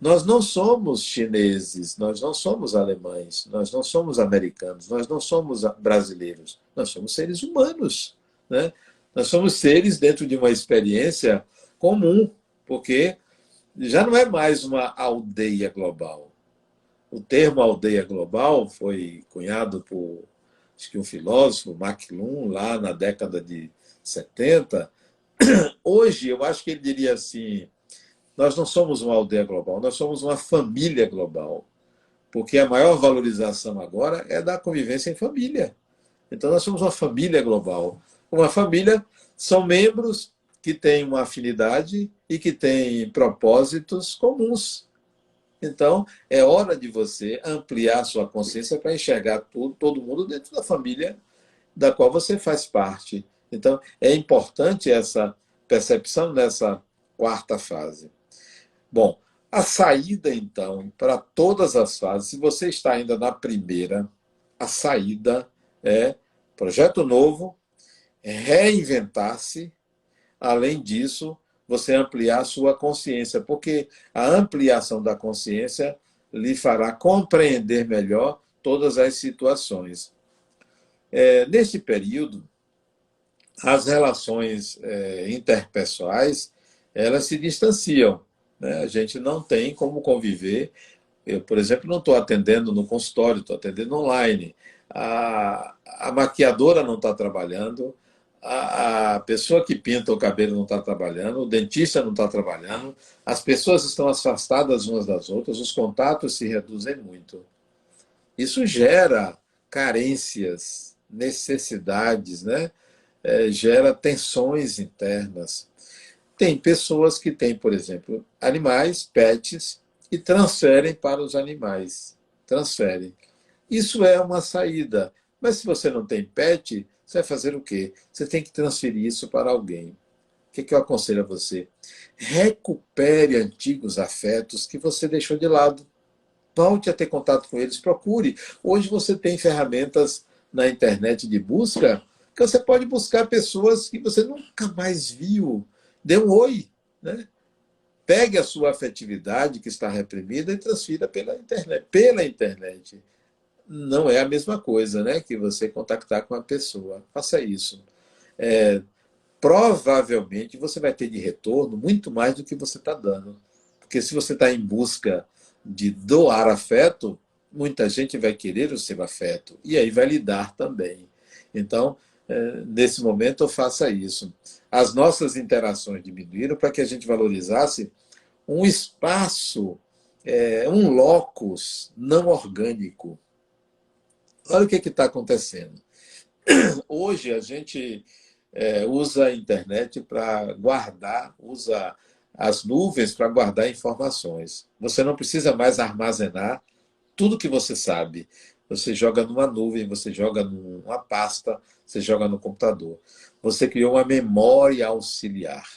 Nós não somos chineses, nós não somos alemães, nós não somos americanos, nós não somos brasileiros, nós somos seres humanos, né? Nós somos seres dentro de uma experiência comum, porque já não é mais uma aldeia global. O termo aldeia global foi cunhado por, acho que um filósofo, McLuhan, lá na década de 70. Hoje, eu acho que ele diria assim: nós não somos uma aldeia global, nós somos uma família global. Porque a maior valorização agora é da convivência em família. Então, nós somos uma família global. Uma família são membros que têm uma afinidade e que têm propósitos comuns. Então, é hora de você ampliar sua consciência para enxergar tudo, todo mundo dentro da família da qual você faz parte. Então, é importante essa percepção nessa quarta fase. Bom, a saída, então, para todas as fases, se você está ainda na primeira, a saída é projeto novo, reinventar-se. Além disso, você ampliar a sua consciência, porque a ampliação da consciência lhe fará compreender melhor todas as situações. Neste período, as relações interpessoais, elas se distanciam, né? A gente não tem como conviver. Eu, por exemplo, não estou atendendo no consultório, estou atendendo online. A maquiadora não está trabalhando, a pessoa que pinta o cabelo não está trabalhando, o dentista não está trabalhando, as pessoas estão afastadas umas das outras, os contatos se reduzem muito. Isso gera carências, necessidades, né? Gera tensões internas. Tem pessoas que têm, por exemplo, animais, pets, e transferem para os animais. Transferem. Isso é uma saída. Mas se você não tem pet, você vai fazer o quê? Você tem que transferir isso para alguém. O que eu aconselho a você? Recupere antigos afetos que você deixou de lado. Volte a ter contato com eles, procure. Hoje você tem ferramentas na internet de busca que você pode buscar pessoas que você nunca mais viu. Dê um oi, né? Pegue a sua afetividade que está reprimida e transfira pela internet. Pela internet. Não é a mesma coisa, né, que você contactar com a pessoa. Faça isso. Provavelmente você vai ter de retorno muito mais do que você está dando. Porque se você está em busca de doar afeto, muita gente vai querer o seu afeto. E aí vai lhe dar também. Então, nesse momento, faça isso. As nossas interações diminuíram para que a gente valorizasse um espaço, um locus não orgânico. Olha o que está acontecendo. Hoje a gente usa a internet para guardar, usa as nuvens para guardar informações. Você não precisa mais armazenar tudo que você sabe. Você joga numa nuvem, você joga numa pasta, você joga no computador. Você criou uma memória auxiliar.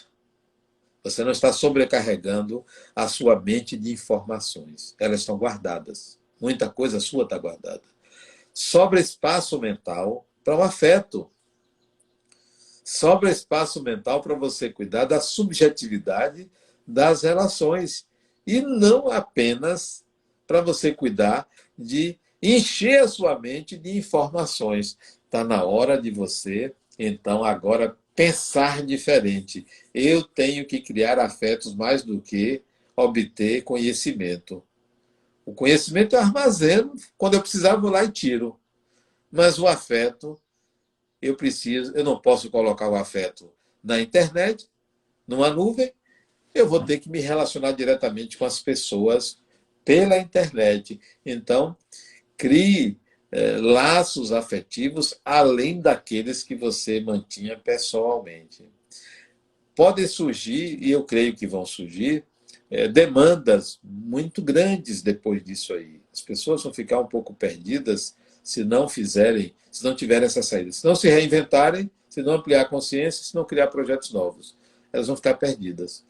Você não está sobrecarregando a sua mente de informações. Elas estão guardadas. Muita coisa sua está guardada. Sobra espaço mental para o afeto. Sobra espaço mental para você cuidar da subjetividade das relações. E não apenas para você cuidar de encher a sua mente de informações. Está na hora de você, então, agora pensar diferente. Eu tenho que criar afetos mais do que obter conhecimento. O conhecimento eu armazeno, quando eu precisar, vou lá e tiro. Mas o afeto, eu não posso colocar o afeto na internet, numa nuvem, eu vou ter que me relacionar diretamente com as pessoas pela internet. Então, crie laços afetivos além daqueles que você mantinha pessoalmente. Podem surgir, e eu creio que vão surgir, demandas muito grandes depois disso aí. As pessoas vão ficar um pouco perdidas se não fizerem, se não tiverem essa saída. Se não se reinventarem, se não ampliar a consciência, se não criar projetos novos. Elas vão ficar perdidas.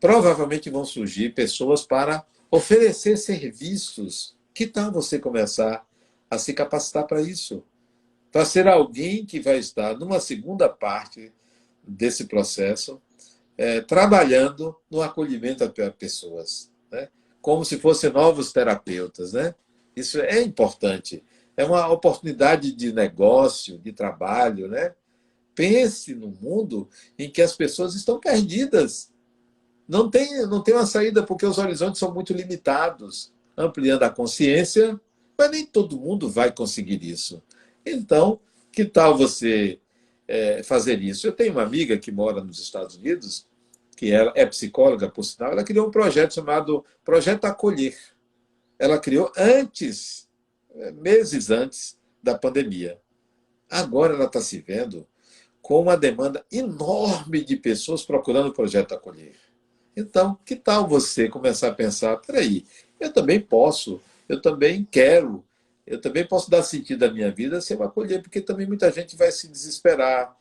Provavelmente vão surgir pessoas para oferecer serviços. Que tal você começar a se capacitar para isso? Para ser alguém que vai estar numa segunda parte desse processo, trabalhando no acolhimento a pessoas, né? Como se fossem novos terapeutas, né? Isso é importante. É uma oportunidade de negócio, de trabalho, né? Pense no mundo em que as pessoas estão perdidas. Não tem uma saída porque os horizontes são muito limitados. Ampliando a consciência, mas nem todo mundo vai conseguir isso. Então, que tal você fazer isso? Eu tenho uma amiga que mora nos Estados Unidos, que ela é psicóloga, por sinal, ela criou um projeto chamado Projeto Acolher. Ela criou meses antes da pandemia. Agora ela está se vendo com uma demanda enorme de pessoas procurando o projeto Acolher. Então, que tal você começar a pensar, peraí, eu também posso, eu também quero, eu também posso dar sentido à minha vida sem eu acolher, porque também muita gente vai se desesperar,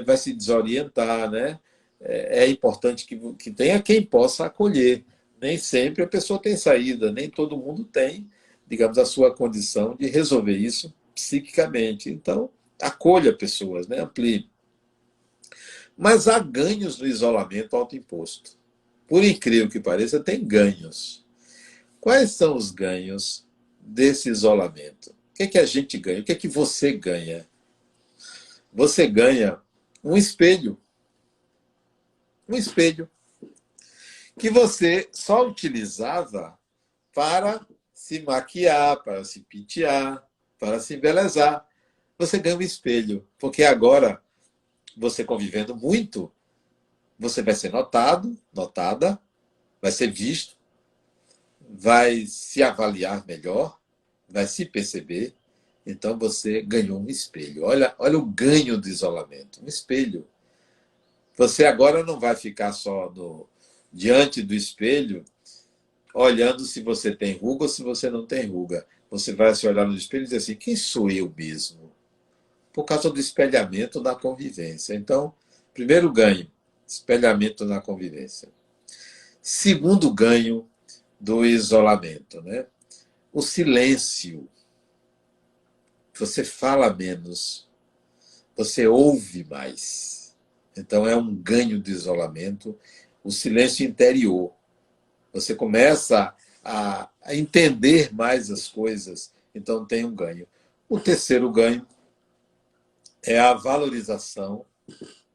vai se desorientar, né? É importante que tenha quem possa acolher. Nem sempre a pessoa tem saída, nem todo mundo tem, digamos, a sua condição de resolver isso psiquicamente. Então, acolha pessoas, né? Amplie. Mas há ganhos no isolamento autoimposto. Por incrível que pareça, tem ganhos. Quais são os ganhos desse isolamento? O que é que a gente ganha? O que é que você ganha? Você ganha um espelho. Um espelho que você só utilizava para se maquiar, para se pentear, para se embelezar. Você ganha um espelho, porque agora, você convivendo muito, você vai ser notado, notada, vai ser visto, vai se avaliar melhor, vai se perceber. Então você ganhou um espelho. Olha o ganho do isolamento, um espelho. Você agora não vai ficar só diante do espelho olhando se você tem ruga ou se você não tem ruga. Você vai se olhar no espelho e dizer assim, quem sou eu mesmo? Por causa do espelhamento da convivência. Então, primeiro ganho, espelhamento na convivência. Segundo ganho do isolamento, né? O silêncio. Você fala menos, você ouve mais. Então, é um ganho do isolamento, o silêncio interior. Você começa a entender mais as coisas, então tem um ganho. O terceiro ganho é a valorização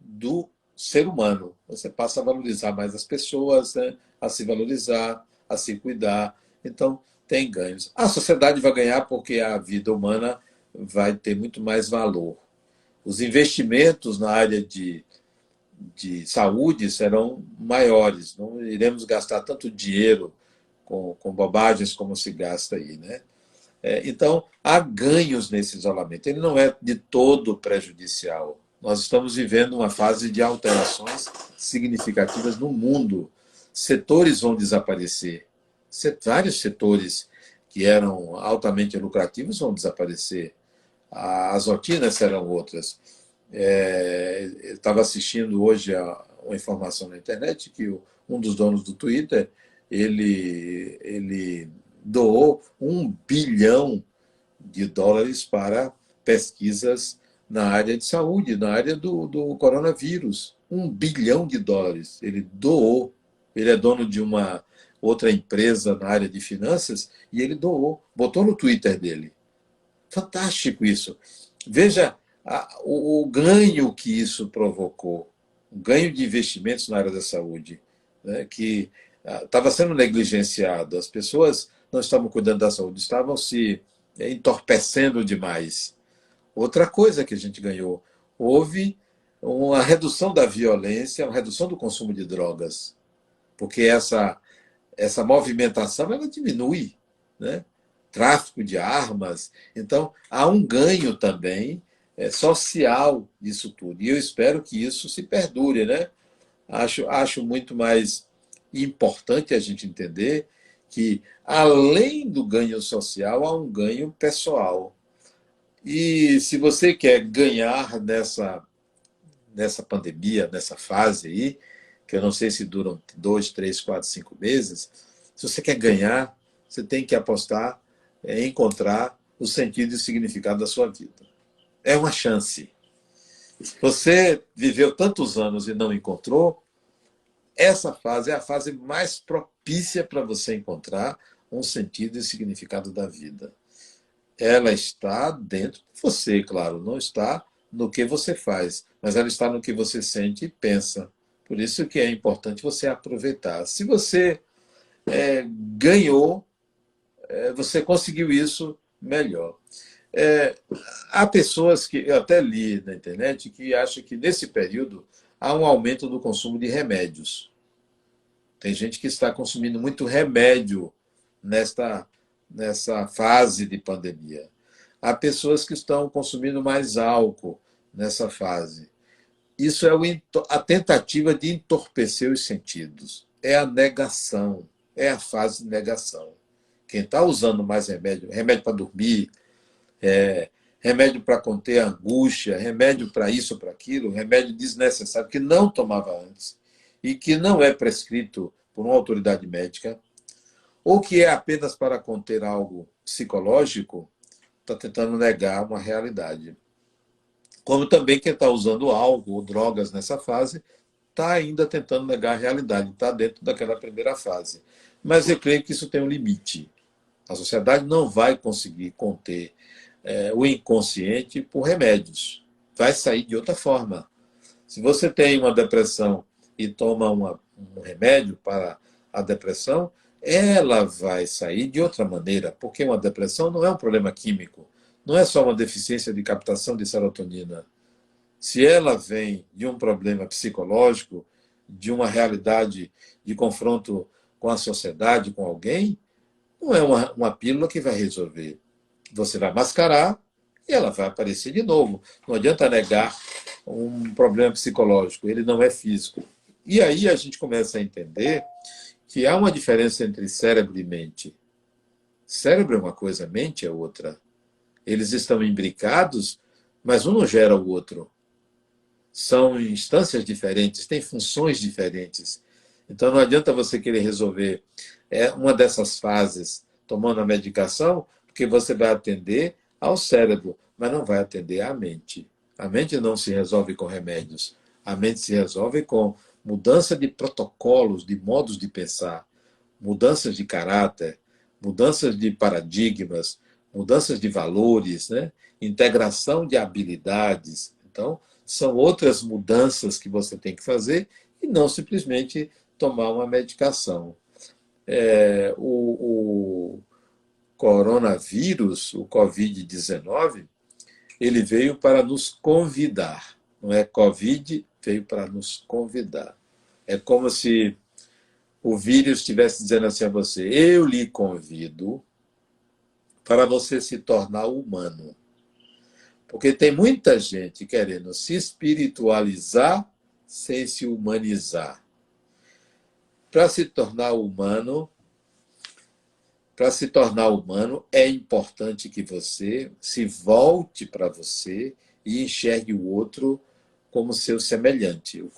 do ser humano. Você passa a valorizar mais as pessoas, né? A se valorizar, a se cuidar. Então, tem ganhos. A sociedade vai ganhar porque a vida humana vai ter muito mais valor. Os investimentos na área de saúde serão maiores. Não iremos gastar tanto dinheiro com bobagens como se gasta aí, né? Então, há ganhos nesse isolamento. Ele não é de todo prejudicial. Nós estamos vivendo uma fase de alterações significativas no mundo. Setores vão desaparecer. Vários setores que eram altamente lucrativos vão desaparecer. As rotinas serão outras. Eu estava assistindo hoje uma informação na internet que um dos donos do Twitter ele doou US$ 1 bilhão para pesquisas na área de saúde, na área do coronavírus. US$ 1 bilhão ele doou. Ele é dono de uma outra empresa na área de finanças e ele doou, botou no Twitter dele. Fantástico isso. Veja o ganho que isso provocou, o ganho de investimentos na área da saúde, né, que estava sendo negligenciado. As pessoas não estavam cuidando da saúde, estavam se entorpecendo demais. Outra coisa que a gente ganhou, houve uma redução da violência, uma redução do consumo de drogas, porque essa movimentação ela diminui, né? Tráfico de armas. Então, há um ganho também social disso tudo. E eu espero que isso se perdure, né? Acho muito mais importante a gente entender que, além do ganho social, há um ganho pessoal. E se você quer ganhar nessa pandemia, nessa fase aí, que eu não sei se duram 2, 3, 4, 5 meses, se você quer ganhar, você tem que apostar em encontrar o sentido e o significado da sua vida. É uma chance. Você viveu tantos anos e não encontrou, essa fase é a fase mais propícia para você encontrar um sentido e significado da vida. Ela está dentro de você, claro, não está no que você faz, mas ela está no que você sente e pensa. Por isso que é importante você aproveitar. Se você ganhou, você conseguiu isso melhor. É, há pessoas que, eu até li na internet, que acham que nesse período há um aumento do consumo de remédios. Tem gente que está consumindo muito remédio nessa fase de pandemia. Há pessoas que estão consumindo mais álcool nessa fase. Isso é a tentativa de entorpecer os sentidos. É a negação, é a fase de negação. Quem está usando mais remédio, remédio para dormir, remédio para conter a angústia, remédio para isso, para aquilo, remédio desnecessário que não tomava antes e que não é prescrito por uma autoridade médica, ou que é apenas para conter algo psicológico, está tentando negar uma realidade. Como também quem está usando álcool ou drogas nessa fase está ainda tentando negar a realidade, está dentro daquela primeira fase. Mas eu creio que isso tem um limite. A sociedade não vai conseguir conter o inconsciente por remédios. Vai sair de outra forma. Se você tem uma depressão e toma um remédio para a depressão, ela vai sair de outra maneira, porque uma depressão não é um problema químico, não é só uma deficiência de captação de serotonina. Se ela vem de um problema psicológico, de uma realidade de confronto com a sociedade, com alguém, não é uma pílula que vai resolver. Você vai mascarar e ela vai aparecer de novo. Não adianta negar um problema psicológico, ele não é físico. E aí a gente começa a entender que há uma diferença entre cérebro e mente. Cérebro é uma coisa, mente é outra. Eles estão imbricados, mas um não gera o outro. São instâncias diferentes, têm funções diferentes. Então não adianta você querer resolver uma dessas fases tomando a medicação, porque você vai atender ao cérebro, mas não vai atender à mente. A mente não se resolve com remédios. A mente se resolve com mudança de protocolos, de modos de pensar, mudanças de caráter, mudanças de paradigmas, mudanças de valores, né? Integração de habilidades. Então, são outras mudanças que você tem que fazer e não simplesmente tomar uma medicação. O coronavírus, o Covid-19, ele veio para nos convidar. Não é Covid, veio para nos convidar. É como se o vírus estivesse dizendo assim a você: eu lhe convido para você se tornar humano. Porque tem muita gente querendo se espiritualizar sem se humanizar. Para se tornar humano, é importante que você se volte para você e enxergue o outro como seu semelhante. O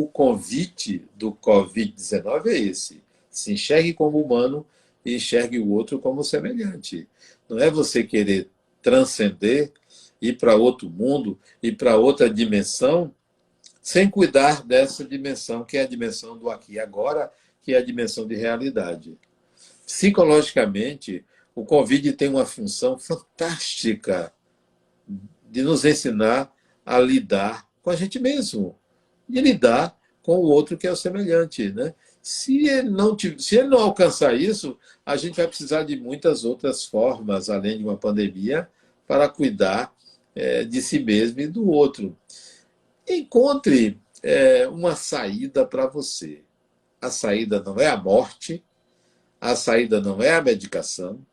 convite do Covid-19 é esse. Se enxergue como humano e enxergue o outro como semelhante. Não é você querer transcender, ir para outro mundo, ir para outra dimensão, sem cuidar dessa dimensão, que é a dimensão do aqui e agora, que é a dimensão de realidade. Psicologicamente, o Covid tem uma função fantástica de nos ensinar a lidar com a gente mesmo, de lidar com o outro que é o semelhante. Né? Se ele não alcançar isso, a gente vai precisar de muitas outras formas, além de uma pandemia, para cuidar de si mesmo e do outro. Encontre uma saída para você. A saída não é a morte, a saída não é a medicação,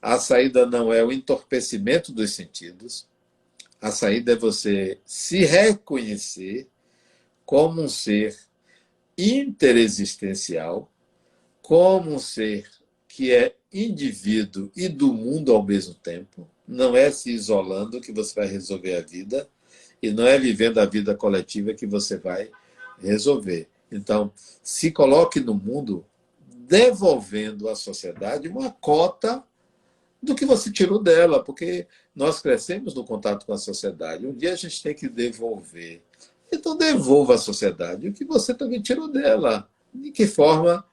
a saída não é o entorpecimento dos sentidos, a saída é você se reconhecer como um ser interexistencial, como um ser que é indivíduo e do mundo ao mesmo tempo. Não é se isolando que você vai resolver a vida e não é vivendo a vida coletiva que você vai resolver. Então, se coloque no mundo devolvendo à sociedade uma cota do que você tirou dela, porque nós crescemos no contato com a sociedade. Um dia a gente tem que devolver. Então, devolva à sociedade o que você também tirou dela. De que forma?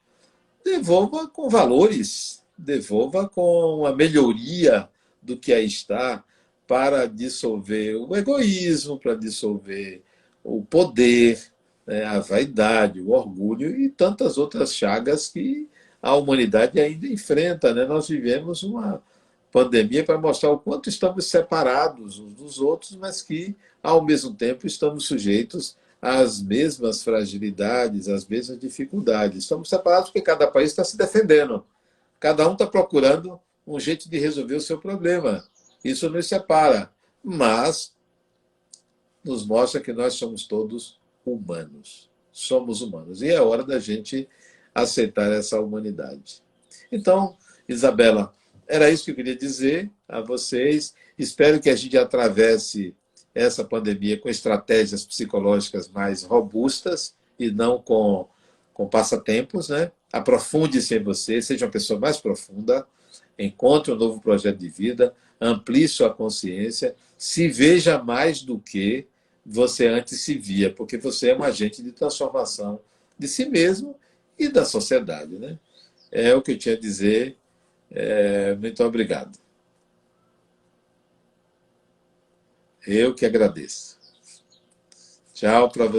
Devolva com valores, devolva com a melhoria do que aí está, para dissolver o egoísmo, para dissolver o poder, né, a vaidade, o orgulho e tantas outras chagas que a humanidade ainda enfrenta. Né? Nós vivemos uma pandemia para mostrar o quanto estamos separados uns dos outros, mas que, ao mesmo tempo, estamos sujeitos às mesmas fragilidades, às mesmas dificuldades. Estamos separados porque cada país está se defendendo. Cada um está procurando um jeito de resolver o seu problema. Isso nos separa, mas nos mostra que nós somos todos humanos. Somos humanos. E é hora da gente aceitar essa humanidade. Então, Isabela, era isso que eu queria dizer a vocês. Espero que a gente atravesse essa pandemia com estratégias psicológicas mais robustas e não com passatempos, né? Aprofunde-se em você, seja uma pessoa mais profunda, encontre um novo projeto de vida, amplie sua consciência, se veja mais do que você antes se via, porque você é um agente de transformação de si mesmo e da sociedade, né? É o que eu tinha a dizer. Muito obrigado. Eu que agradeço. Tchau para você.